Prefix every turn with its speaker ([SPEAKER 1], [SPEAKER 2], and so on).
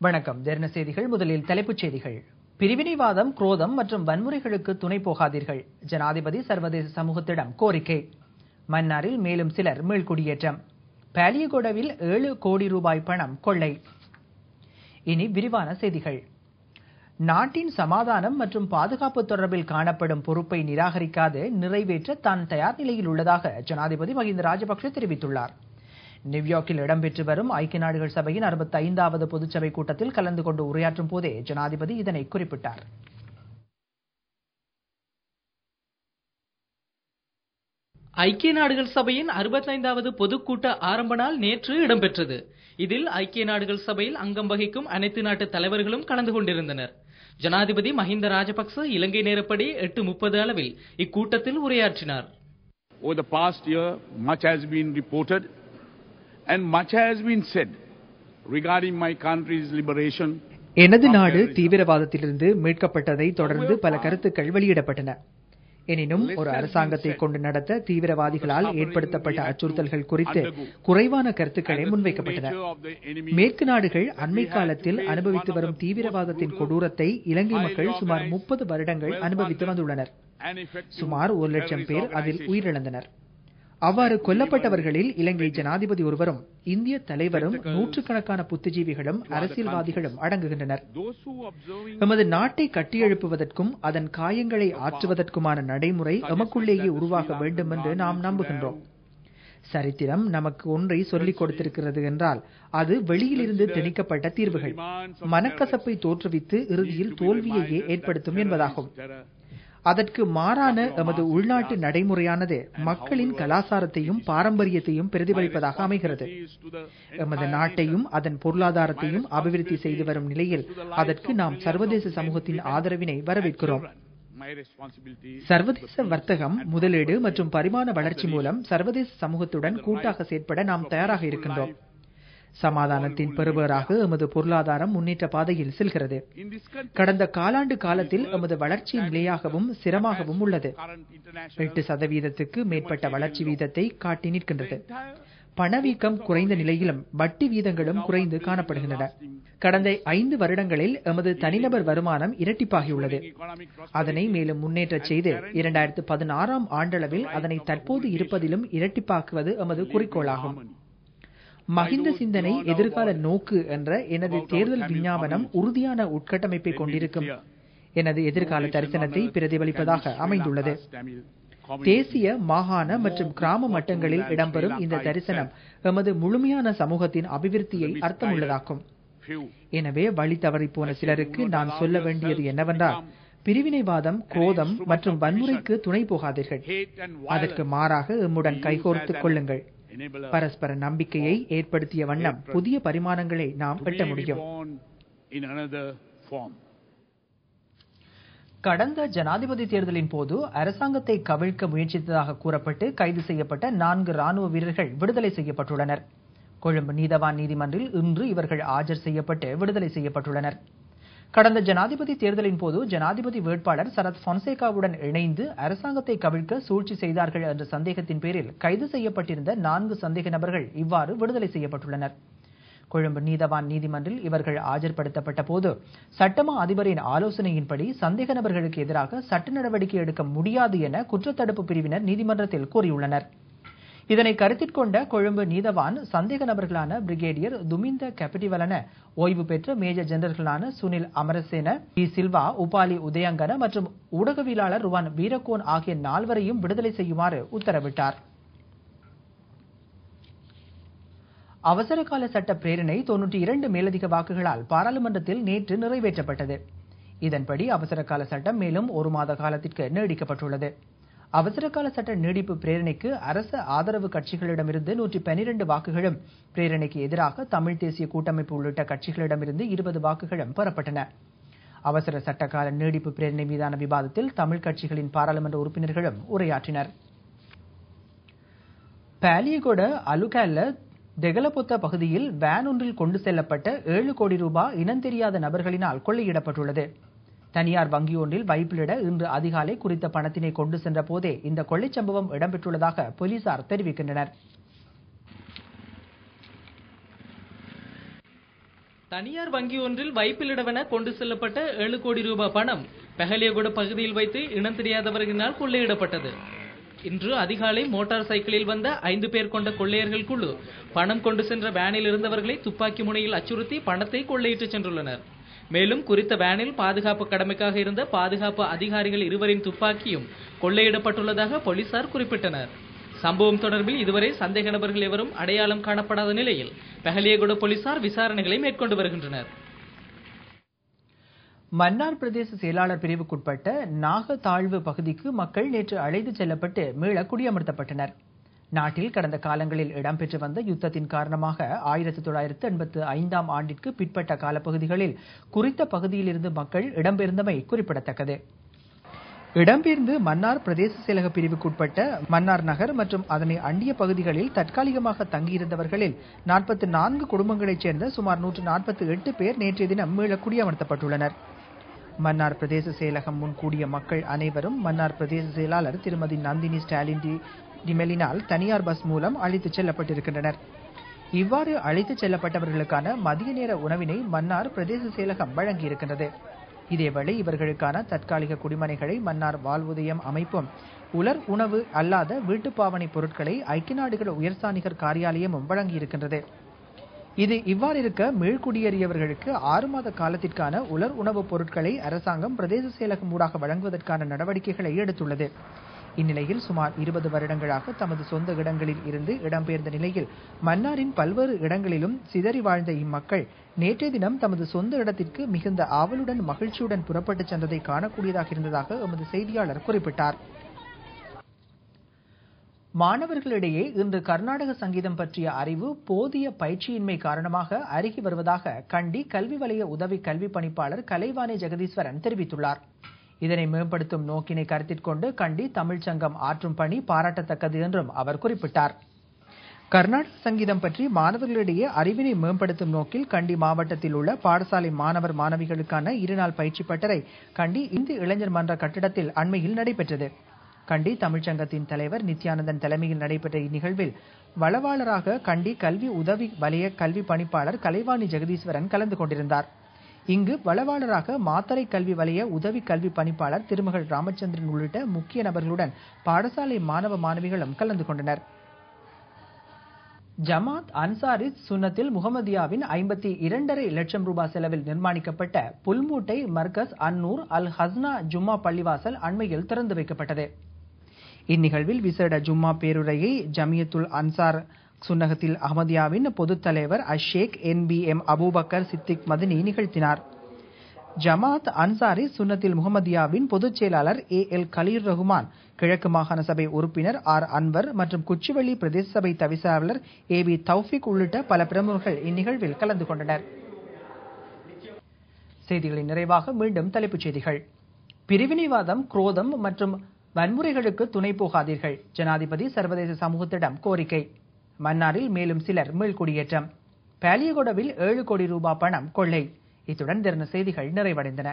[SPEAKER 1] வணக்கம். ஜெர்ன செய்திகள். முதலில் தலைப்புச் செய்திகள். பிரிவினைவாதம், குரோதம் மற்றும் வன்முறைகளுக்கு துணை போகாதீர்கள். ஜனாதிபதி சர்வதேச சமூகத்திடம் கோரிக்கை. மன்னாரில் மேலும் சிலர் மீள்குடியேற்றம். பாலியகொடவில் 7 கோடி ரூபாய் பணம் கொள்ளை. இனி விரிவான செய்திகள். நாட்டின் சமாதானம் மற்றும் பாதுகாப்பு தொடர்பில் காணப்படும் பொறுப்பை நிராகரிக்காது நிறைவேற்ற தான் தயார் நிலையில் உள்ளதாக ஜனாதிபதி மஹிந்த ராஜபக்ஷ தெரிவித்துள்ளார். நியூயார்க்கில் இடம்பெற்று வரும் ஐக்கிய நாடுகள் சபையின் 65வது பொதுச்சபை கூட்டத்தில் கலந்து கொண்டு உரையாற்றும் போதே ஜனாதிபதி இதனை குறிப்பிட்டார்.
[SPEAKER 2] ஐக்கிய நாடுகள் சபையின் 65வது பொதுக்கூட்ட ஆரம்ப நாள் நேற்று இடம்பெற்றது. இதில் ஐக்கிய நாடுகள் சபையில் அங்கம் வகிக்கும் அனைத்து நாட்டு தலைவர்களும் கலந்து கொண்டிருந்தனர். ஜனாதிபதி மஹிந்த ராஜபக்ச இலங்கை நேரப்படி 8:30 அளவில் இக்கூட்டத்தில் உரையாற்றினார்.
[SPEAKER 3] Over the past year, much has been reported and much has been said regarding my country's liberation.
[SPEAKER 1] எனது நாடு தீவிரவாதத்திலிருந்து மீட்கப்பட்டதை தொடர்ந்து பல கருத்துக்கள் வெளியிடப்பட்டன. எனினும் ஒரு அரசாங்கத்தை கொண்டு நடத்த தீவிரவாதிகளால் ஏற்படுத்தப்பட்ட அச்சுறுத்தல்கள் குறித்து குறைவான கருத்துக்களே முன்வைக்கப்பட்டன. மேற்கு நாடுகள் அண்மை காலத்தில் அனுபவித்து வரும் தீவிரவாதத்தின் கொடூரத்தை இலங்கை மக்கள் சுமார் 30 வருடங்கள் அனுபவித்து வந்துள்ளனர். சுமார் 1 லட்சம் பேர் அதில் உயிரிழந்தனர். அவ்வாறு கொல்லப்பட்டவர்களில் இலங்கை ஜனாதிபதி ஒருவரும் இந்திய தலைவரும் நூற்றுக்கணக்கான புத்திஜீவிகளும் அரசியல்வாதிகளும் அடங்குகின்றனர். எமது நாட்டை கட்டியெழுப்புவதற்கும் அதன் காயங்களை ஆற்றுவதற்குமான நடைமுறை எமக்குள்ளேயே உருவாக வேண்டும் என்று நாம் நம்புகின்றோம். சரித்திரம் நமக்கு ஒன்றை சொல்லிக் கொடுத்திருக்கிறது என்றால் அது வெளியிலிருந்து திணிக்கப்பட்ட தீர்வுகள் மனக்கசப்பை தோற்றுவித்து இறுதியில் தோல்வியையே ஏற்படுத்தும் என்பதாகும். அதற்கு மாறான எமது உள்நாட்டு நடைமுறையானது மக்களின் கலாசாரத்தையும் பாரம்பரியத்தையும் பிரதிபலிப்பதாக அமைகிறது. எமது நாட்டையும் அதன் பொருளாதாரத்தையும் அபிவிருத்தி செய்து வரும் நிலையில் அதற்கு நாம் சர்வதேச சமூகத்தின் ஆதரவினை வரவேற்கிறோம். சர்வதேச வர்த்தகம், முதலீடு மற்றும் பரிமாண வளர்ச்சி மூலம் சர்வதேச சமூகத்துடன் கூட்டாக செயற்பட நாம் தயாராக இருக்கின்றோம். சமாதானத்தின் பெறுபேறாக எமது பொருளாதாரம் முன்னேற்ற பாதையில் செல்கிறது. கடந்த காலாண்டு காலத்தில் எமது வளர்ச்சி நிலையாகவும் சிரமாகவும் உள்ளது. 8% மேற்பட்ட வளர்ச்சி வீதத்தை காட்டி நிற்கின்றது. பணவீக்கம் குறைந்த நிலையிலும் வட்டி வீதங்களும் குறைந்து காணப்படுகின்றன. கடந்த 5 வருடங்களில் எமது தனிநபர் வருமானம் இரட்டிப்பாகியுள்ளது. அதனை மேலும் முன்னேற்ற செய்து 2016ஆம் ஆண்டளவில் அதனை தற்போது இருப்பதிலும் இரட்டிப்பாக்குவது எமது குறிக்கோளாகும். மஹிந்த சிந்தனை, எதிர்கால நோக்கு என்ற எனது தேர்தல் விஞ்ஞாபனம் உறுதியான உட்கட்டமைப்பை கொண்டிருக்கும் எனது எதிர்கால தரிசனத்தை பிரதிபலிப்பதாக அமைந்துள்ளது. தேசிய, மாகாண மற்றும் கிராம மட்டங்களில் இடம்பெறும் இந்த தரிசனம் எமது முழுமையான சமூகத்தின் அபிவிருத்தியை அர்த்தமுள்ளதாக்கும். எனவே வழி தவறி போன சிலருக்கு நான் சொல்ல வேண்டியது என்னவென்றால், பிரிவினைவாதம், குரோதம் மற்றும் வன்முறைக்கு துணை போகாதீர்கள். அதற்கு மாறாக எம்முடன் கைகோர்த்துக் கொள்ளுங்கள். பரஸ்பர நம்பிக்கையை ஏற்படுத்திய வண்ணம் புதிய பரிமாணங்களை நாம் எட்ட முடியும். கடந்த ஜனாதிபதி தேர்தலின் போது அரசாங்கத்தை கவிழ்க்க முயற்சித்ததாக கூறப்பட்டு கைது செய்யப்பட்ட 4 ராணுவ வீரர்கள் விடுதலை செய்யப்பட்டுள்ளனர். கொழும்பு நீதவான் நீதிமன்றில் இன்று இவர்கள் ஆஜர் செய்யப்பட்டு விடுதலை செய்யப்பட்டுள்ளனர். கடந்த ஜனாதிபதி தேர்தலின் போது ஜனாதிபதி வேட்பாளர் சரத் பொன்சேகாவுடன் இணைந்து அரசாங்கத்தை கவிழ்க்க சூழ்ச்சி செய்தார்கள் என்ற சந்தேகத்தின் பேரில் கைது செய்யப்பட்டிருந்த 4 சந்தேக நபர்கள் இவ்வாறு விடுதலை செய்யப்பட்டுள்ளனர். கொழும்பு நீதவான் நீதிமன்றில் இவர்கள் ஆஜர்படுத்தப்பட்ட போது சட்டமா அதிபரின் ஆலோசனையின்படி சந்தேக நபர்களுக்கு எதிராக சட்ட நடவடிக்கை எடுக்க முடியாது என குற்றத்தடுப்பு பிரிவினர் நீதிமன்றத்தில் கூறியுள்ளனர். இதனை கருத்தில் கொண்ட கொழும்பு நீதவான் சந்தேக நபர்களான பிரிகேடியர் துமிந்த கெபடிவலன, ஓய்வு பெற்ற மேஜர் ஜெனரல்களான சுனில் அமரசேன, டி சில்வா, உபாலி உதயங்கன மற்றும் ஊடகவியலாளர் ருவான் வீரகோன் ஆகிய 4வரையும் விடுதலை செய்யுமாறு உத்தரவிட்டார். அவசரகால சட்ட பிரேரணை 92 மேலதிக வாக்குகளால் பாராளுமன்றத்தில் நேற்று நிறைவேற்றப்பட்டது. இதன்படி அவசரகால சட்டம் மேலும் 1 மாத காலத்திற்கு நீடிக்கப்பட்டுள்ளது. அவசரகால சட்ட நீடிப்பு பிரேரணைக்கு அரச ஆதரவு கட்சிகளிடமிருந்து 112 வாக்குகளும், பிரேரணைக்கு எதிராக தமிழ் தேசிய கூட்டமைப்பு உள்ளிட்ட கட்சிகளிடமிருந்து 20 வாக்குகளும் பெறப்பட்டன. அவசர சட்டகால நீடிப்பு பிரேரணை மீதான விவாதத்தில் தமிழ் கட்சிகளின் பாராளுமன்ற உறுப்பினர்களும் உரையாற்றினர். பாலியகொட அலுகல்ல தெகலபொத்த பகுதியில் வேன் ஒன்றில் கொண்டு செல்லப்பட்ட 7 கோடி ரூபாய் இனந்தெரியாத நபர்களினால் கொள்ளையிடப்பட்டுள்ளது. தனியார் வங்கி ஒன்றில் வைப்பிலிட இன்று அதிகாலை குறித்த பணத்தினை கொண்டு சென்ற போதே இந்த கொள்ளைச் சம்பவம் இடம்பெற்றுள்ளதாக போலீசார் தெரிவிக்கின்றனர்.
[SPEAKER 2] தனியார் வங்கி ஒன்றில் வைப்பிலிடவென கொண்டு செல்லப்பட்ட 7 கோடி ரூபாய் பணம் பெஹலியகுட பகுதியில் வைத்து இனம் தெரியாதவர்களினால் கொள்ளையிடப்பட்டது. இன்று அதிகாலை மோட்டார் சைக்கிளில் வந்த 5 பேர் கொண்ட கொள்ளையர்கள் குழு பணம் கொண்டு சென்ற வேனில் இருந்தவர்களை துப்பாக்கி முனையில் அச்சுறுத்தி பணத்தை கொள்ளையிட்டு சென்றுள்ளனர். மேலும் குறித்த வேனில் பாதுகாப்பு கடமைக்காக இருந்த பாதுகாப்பு அதிகாரிகள் 2 துப்பாக்கியும் கொள்ளையிடப்பட்டுள்ளதாக போலீசார் குறிப்பிட்டனர். சம்பவம் தொடர்பில் இதுவரை சந்தேக நபர்கள் எவரும் அடையாளம் காணப்படாத நிலையில் பெஹலியகுட போலீசார் விசாரணைகளை மேற்கொண்டு வருகின்றனர்.
[SPEAKER 1] மன்னார் பிரதேச செயலாளர் பிரிவுக்குட்பட்ட நாகதாழ்வு பகுதிக்கு மக்கள் நேற்று அழைத்து செல்லப்பட்டு மீள குடியமர்த்தப்பட்டனர். நாட்டில் கடந்த காலங்களில் இடம்பெற்று வந்த யுத்தத்தின் காரணமாக 1985ஆம் ஆண்டிற்கு பிற்பட்ட காலப்பகுதிகளில் குறித்த பகுதியிலிருந்து மக்கள் இடம்பெயர்ந்தமை குறிப்பிடத்தக்கது. இடம்பெயர்ந்து மன்னார் பிரதேச செயலக பிரிவுக்குட்பட்ட மன்னார் நகர் மற்றும் அதனை அண்டிய பகுதிகளில் தற்காலிகமாக தங்கியிருந்தவர்களில் 44 குடும்பங்களைச் சேர்ந்த சுமார் 148 பேர் நேற்றைய தினம் மீள குடியமர்த்தப்பட்டுள்ளனர். மன்னார் பிரதேச செயலகம் முன் கூடிய மக்கள் அனைவரும் மன்னார் பிரதேச செயலாளர் திருமதி நந்தினி ஸ்டாலின் டிமெலினால் தனியார் பஸ் மூலம் அழைத்துச் செல்லப்பட்டிருக்கின்றனர். இவ்வாறு அழைத்துச் செல்லப்பட்டவர்களுக்கான மதிய நேர உணவினை மன்னார் பிரதேச செயலகம் வழங்கியிருக்கின்றது. இதேவேளை இவர்களுக்கான தற்காலிக குடிமனைகளை மன்னார் வாழ்வுதயம் அமைப்பும் உலர் உணவு அல்லாத வீட்டுப்பாவனை பொருட்களை ஐக்கிய நாடுகள் உயர்ஸ்தானிகர் காரியாலயமும் வழங்கியிருக்கின்றது. இது இவ்வாறு இருக்க மீள்குடியேறியவர்களுக்கு 6 மாத காலத்திற்கான உலர் உணவுப் பொருட்களை அரசாங்கம் பிரதேச செயலகம் ஊடாக வழங்குவதற்கான நடவடிக்கைகளை எடுத்துள்ளது. இந்நிலையில் சுமார் 20 வருடங்களாக தமது சொந்த இடங்களில் இருந்து இடம்பெயர்ந்த நிலையில் மன்னாரின் பல்வேறு இடங்களிலும் சிதறி வாழ்ந்த இம்மக்கள் நேற்றைய தினம் தமது சொந்த இடத்திற்கு மிகுந்த ஆவலுடன் மகிழ்ச்சியுடன் புறப்பட்டுச் சென்றதை காணக்கூடியதாக இருந்ததாக எமது செய்தியாளர் குறிப்பிட்டார். மாணவர்களிடையே இன்று கர்நாடக சங்கீதம் பற்றிய அறிவு போதிய பயிற்சியின்மை காரணமாக அருகி வருவதாக கண்டி கல்வி வலய உதவி கல்வி பணிப்பாளர் கலைவாணி ஜெகதீஸ்வரன் தெரிவித்துள்ளார். இதனை மேம்படுத்தும் நோக்கினை கருத்தில் கொண்டு கண்டி தமிழ்ச் சங்கம் ஆற்றும் பணி பாராட்டத்தக்கது என்றும் அவர் குறிப்பிட்டார். கர்நாடக சங்கீதம் பற்றி மாணவர்களிடையே அறிவினை மேம்படுத்தும் நோக்கில் கண்டி மாவட்டத்தில் உள்ள பாடசாலை மாணவர் மாணவிகளுக்கான 2 நாள் பயிற்சி பட்டறை கண்டி இந்து இளைஞர் மன்ற கட்டிடத்தில் அண்மையில் நடைபெற்றது. கண்டி தமிழ்ச்சங்கத்தின் தலைவர் நித்யானந்தன் தலைமையில் நடைபெற்ற இந்நிகழ்வில் வளவாளராக கண்டி கல்வி உதவி வலய கல்வி பணிப்பாளர் கலைவாணி ஜெகதீஸ்வரன் கலந்து கொண்டிருந்தார். இங்கு வளவாளராக மாத்தறை கல்வி வலய உதவி கல்வி பணிப்பாளர் திருமகள் ராமச்சந்திரன் உள்ளிட்ட முக்கிய நபர்களுடன் பாடசாலை மாணவ மாணவிகளும் கலந்து கொண்டனர். ஜமாத் அன்சாரித் சுன்னத்தில் முகமதியாவின் 52.5 லட்சம் ரூபாய் செலவில் நிர்மாணிக்கப்பட்ட புல்மூட்டை மர்கஸ் அன்னூர் அல் ஹஸ்னா ஜும்மா பள்ளிவாசல் அண்மையில் திறந்து வைக்கப்பட்டது. இந்நிகழ்வில் விசேட ஜும்மா பேருரையை ஜமியத்துல் அன்சார் சுன்னகத்தில் அஹமதியாவின் பொதுத் தலைவர் அஷேக் NBM அபூபக்கர் சித்திக் மதனி நிகழ்த்தினார். ஜமாத் அன்சாரி சுன்னத்தில் முகமதியாவின் பொதுச் செயலாளர் AL கலீர் ரஹ்மான், கிழக்கு மாகாண சபை உறுப்பினர் R அன்வர் மற்றும் குச்சிவெளி பிரதேச சபை தவிசாளர் AB தௌஃபிக் உள்ளிட்ட பல பிரமுகர்கள் இந்நிகழ்வில் கலந்து கொண்டனர். செய்திகளின் நிறைவாக மீண்டும் தலைப்புச் செய்திகள். பிரிவினைவாதம், குரோதம் மற்றும் வன்முறைகளுக்கு துணை போகாதீர்கள். ஜனாதிபதி சர்வதேச சமூகத்திடம் கோரிக்கை. மன்னாரில் மேலும் சிலர் மீள்குடியேற்றம். பாலியகொடவில் 7 கோடி ரூபாய் பணம் கொள்ளை. இத்துடன் தின செய்திகள் நிறைவடைந்தன.